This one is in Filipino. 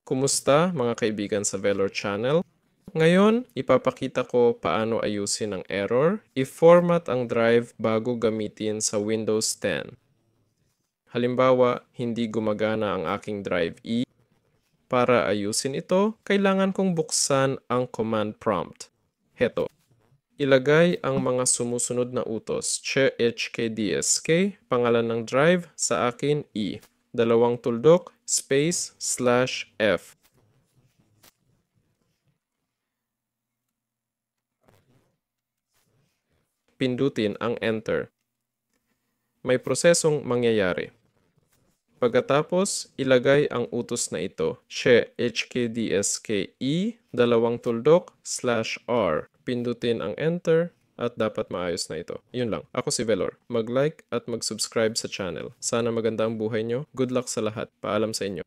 Kumusta mga kaibigan sa Velor Channel? Ngayon, ipapakita ko paano ayusin ang error, i-format ang drive bago gamitin sa Windows 10. Halimbawa, hindi gumagana ang aking drive E. Para ayusin ito, kailangan kong buksan ang command prompt. Heto. Ilagay ang mga sumusunod na utos, chkdsk, pangalan ng drive, sa akin E. Dalawang tuldok, space, /F. Pindutin ang Enter. May prosesong mangyayari. Pagkatapos, ilagay ang utos na ito, chkdske, dalawang tuldok, /R. Pindutin ang Enter at dapat maayos na ito. Yun lang. Ako si Velor. Mag-like at mag-subscribe sa channel. Sana maganda ang buhay nyo. Good luck sa lahat. Paalam sa inyo.